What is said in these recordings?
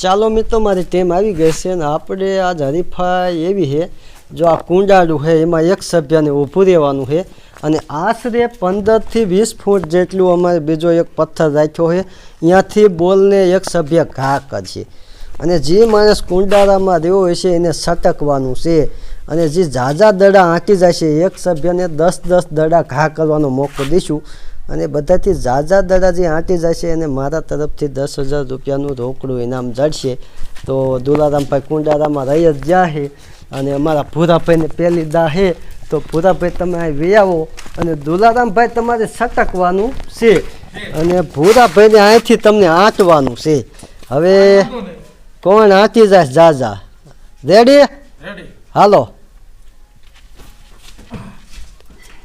ચાલો મિત્રો મારી ટીમ આવી ગઈ છે અને આપણે આજ હરીફાઈ એવી છે જો આ કુંડાળું છે એમાં એક સભ્યને ઊભું રહેવાનું છે અને આશરે 15 થી 20 ફૂટ જેટલું અમારે બીજો એક પથ્થર રાખ્યો છે અહીંયાથી બોલને એક સભ્ય ઘા કરશે અને જે માણસ કુંડાળામાં રહ્યો હોય છે એને સટકવાનું છે અને જે ઝાઝા દડા આંટી જાય છે એક સભ્યને 10-10 દડા ઘા કરવાનો મોકો દઈશું અને બધાથી ઝાઝા દડા જે આંટી જાય છે એને મારા તરફથી 10,000 રૂપિયાનું રોકડું ઇનામ જડશે તો દુલારામભાઈ કુંડારામાં રહી જ જાય અને અમારા ભૂરાભાઈને પહેલી દા છે તો ભૂરાભાઈ તમે અહીં વી આવો અને દુલારામભાઈ તમારે સટકવાનું છે અને ભૂરાભાઈને અહીંથી તમને આંટવાનું છે હવે કોણ આંટી જાય ઝાઝા રેડી હાલો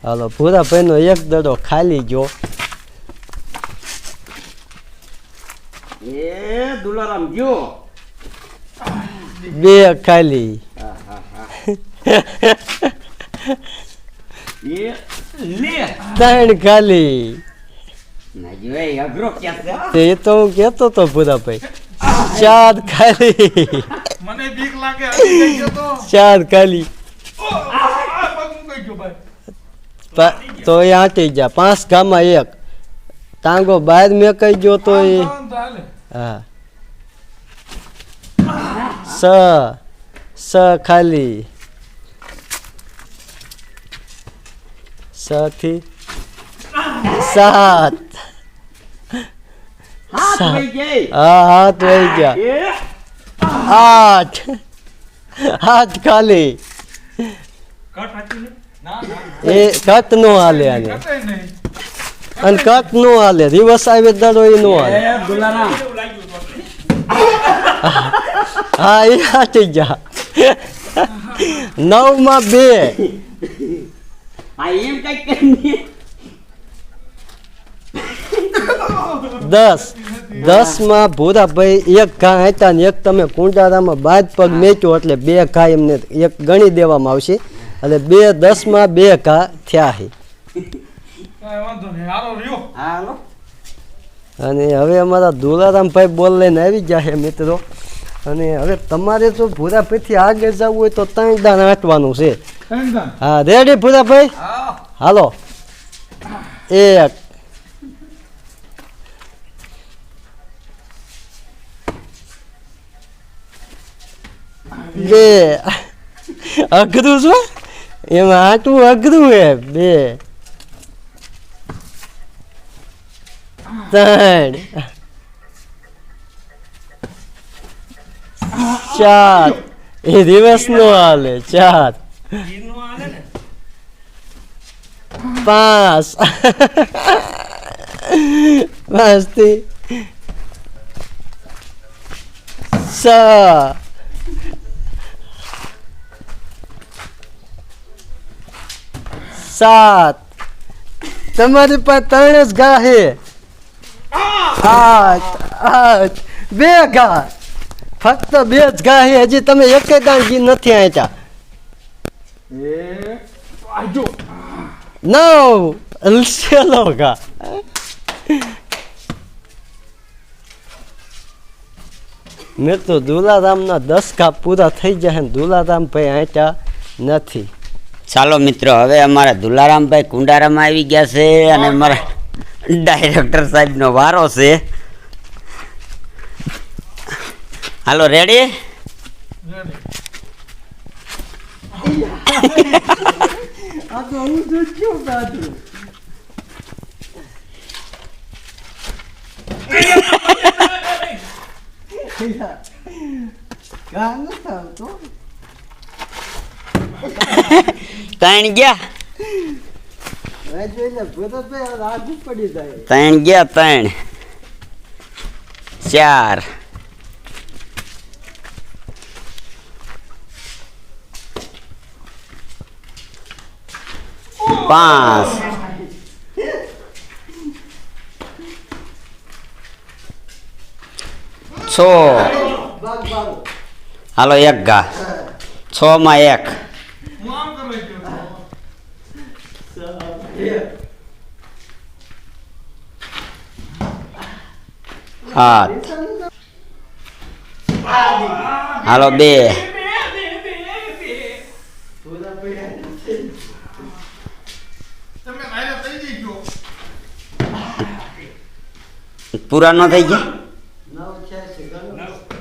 હાલો ભૂરાભાઈનો એક દડો ખાલી ગયો એ દુલારામ ગયો બે ખાલી એ લે ત્રણ ખાલી ના જો એ અઘરો ક્યાં છે એ તો હું કહેતો તો ભૂરાભાઈ ચાર ખાલી મને બીક લાગે હજી ગઈ ગયો તો ચાર ખાલી પગ મુકાઈ ગયો ભાઈ તો એ આંટી ગયા 5 ગામાં એક ટાંગો બહાર મેકાઈ ગયો તો એ ચાલે હા સ ખાલી સ થી 7 હાથ વઈ ગઈ હા હાથ વહી ગયા એ 8 ખાલી કટ હતી ને ના ના એ કટ નો હાલે આને કટે નહીં અને કટ નો હાલે રિવર્સ આવે દડો એ નો હાલે એ દુલારામ એવું લાગ્યું તો હા એ હાટી ગયા 9 માં 2 આ એમ કઈ કરી 10 માં ભૂરાભાઈ એક ઘા હતા ને એક તમે કુંડારામાં બાદ પગ મેચ્યો એટલે 2 ઘા એમને એક ગણી દેવામાં આવશે એટલે 10 માં 2 ઘા થયા છે કાંઈ વાંધો નહીં હારો રહ્યો હાલો અને હવે અમારા દુલારામભાઈ બોલ લઈને આવી ગયા છે મિત્રો અને હવે તમારે જો ભૂરાભાઈથી આગળ જવું હોય તો 3 દાન આંટવાનું છે હા રેડી ભૂરાભાઈ હાલો 1 2 અઘરું છો એમાં આટલું અઘરું હે 2 3 4 એ દિવસ નો હાલે 4 ઈનો આલે ને 5 5 થી 6 7 તમારી પાસે 3 જ ઘા છે 8 2 ઘા ફક્ત 2 જ ઘા છે હજી તમે એક દાણ ઘી નથી આંટ્યા એ આજો 9 છેલ્લો ઘા મેં તો દુલારામના 10 ઘા પૂરા થઈ જાય ને દુલારામભાઈ આંટ્યા નથી ચાલો મિત્રો હવે અમારા દુલારામભાઈ કુંડારામાં આવી ગયા છે અને અમારા ડાયરેક્ટર સાહેબનો વારો છે હાલો રેડી આ તો હું જોયું દાદુ ત્રણ ગયા પડી જાય 3 ગયા 3 4 5 6 હાલો 1 ઘા 6 માં 1 હું આમ કરવા ગયો હાથ હાલો 2. તમે લાઈનો થઈ જઈ ગયો. પૂરા ન થઈ ગયા.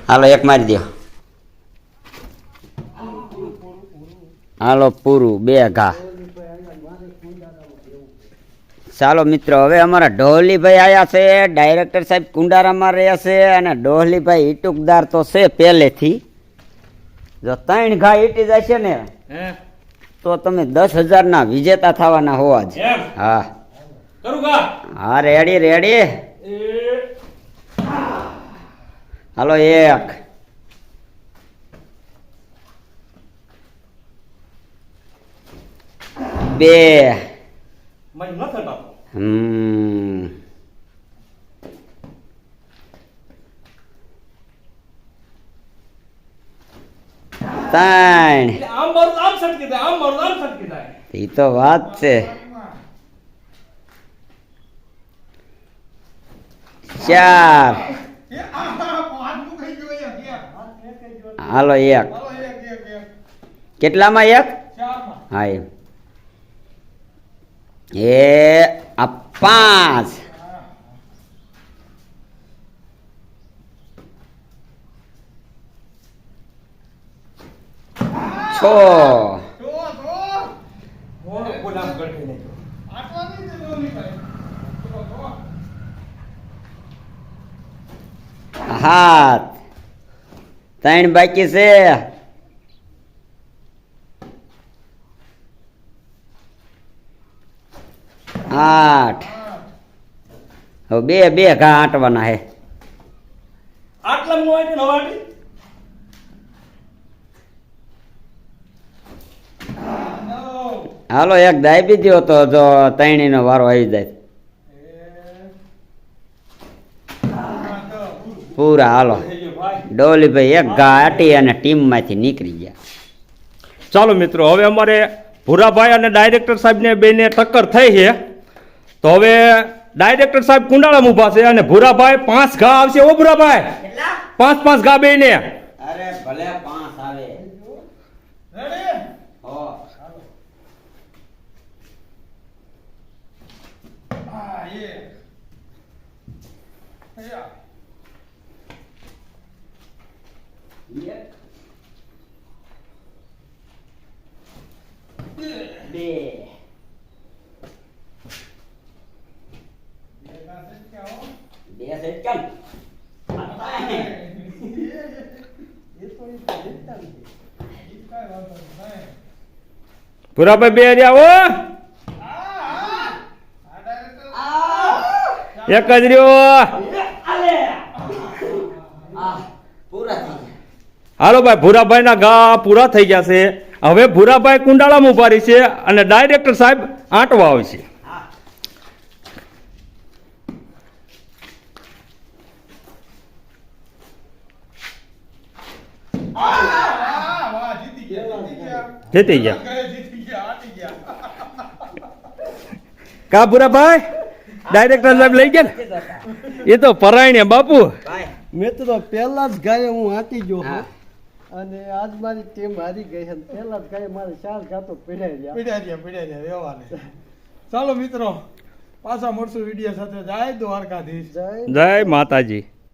હાલો 1 મારી દો. હાલો પૂરું 2 ઘા. ચાલો મિત્રો, હવે અમારા ડોહલીભાઈ આયા છે. ડાયરેક્ટર સાહેબ કુંડારામાં રહ્યા છે અને ડોહલીભાઈ ઈટુકદાર તો છે પહેલેથી. જો 3 ઘા ઈટી જાય છે ને તો તમે 10,000 ના વિજેતા થવાના હોવા જ. એમ? હા કરું કા? હા, રેડી રેડી. હાલો 1. બે. મય ન થાય બાપુ. 3. આમ મારું આમ સટકી જાય, આમ મારું આમ સટકી જાય. એ તો વાત છે. 4. હાલો 1. કેટલામાં 1? હા એમ. આ 5. 6. બોલ આમ ગળફી નહીં. 7. 3 બાકી છે. 8. હવે 2 ઘા આંટવાના હે. આટલા નું હોય કે નવાડી? હાલો 1 દાબી દ્યો તો જો 3 નો વારો આવી જાય. પૂરા. હાલો ડોલીભાઈ 1 ઘા આટી અને ટીમમાંથી નીકળી ગયા. ચાલો મિત્રો, હવે અમારે ભૂરાભાઈ અને ડાયરેક્ટર સાહેબને બેને ટક્કર થઈ છે. તો હવે ડાયરેક્ટર સાહેબ કુંડાળામાં ઊભા છે અને ભૂરાભાઈ 5 ઘા આવશે. ઓ ભૂરાભાઈ, 5 ઘા બેને. અરે ભલે 5 આવે. રેડી? હો. આ એ. અયા. 2. બે સેટ કેમ? ભૂરાભાઈ 2 રહ્યા હો. એક જ રહ્યો. પૂરા થઈ ગયા. હાલો ભાઈ, ભૂરાભાઈ ના ઘા પૂરા થઈ ગયા છે. હવે ભૂરાભાઈ કુંડાળામાં ઉભા રહી છે અને ડાયરેક્ટર સાહેબ આંટવા આવશે. જીતી ગયા. કા ભૂરાભાઈ, ડાયરેક્ટર સાહેબ લઈ ગયા ને? એ તો પરાયણે બાપુ. ભાઈ મિત્રો પહેલા જ ગાયે હું આંટી ગયો હા. છું અને આજ મારી ટીમ હારી ગઈ છે. પહેલા જ ગાયે મારે 4 ઘા તો પીડાઈ ગયા. ચાલો મિત્રો, પાછા મળશું વિડીયો સાથે. જય દ્વારકાધીશ. જય જય માતાજી.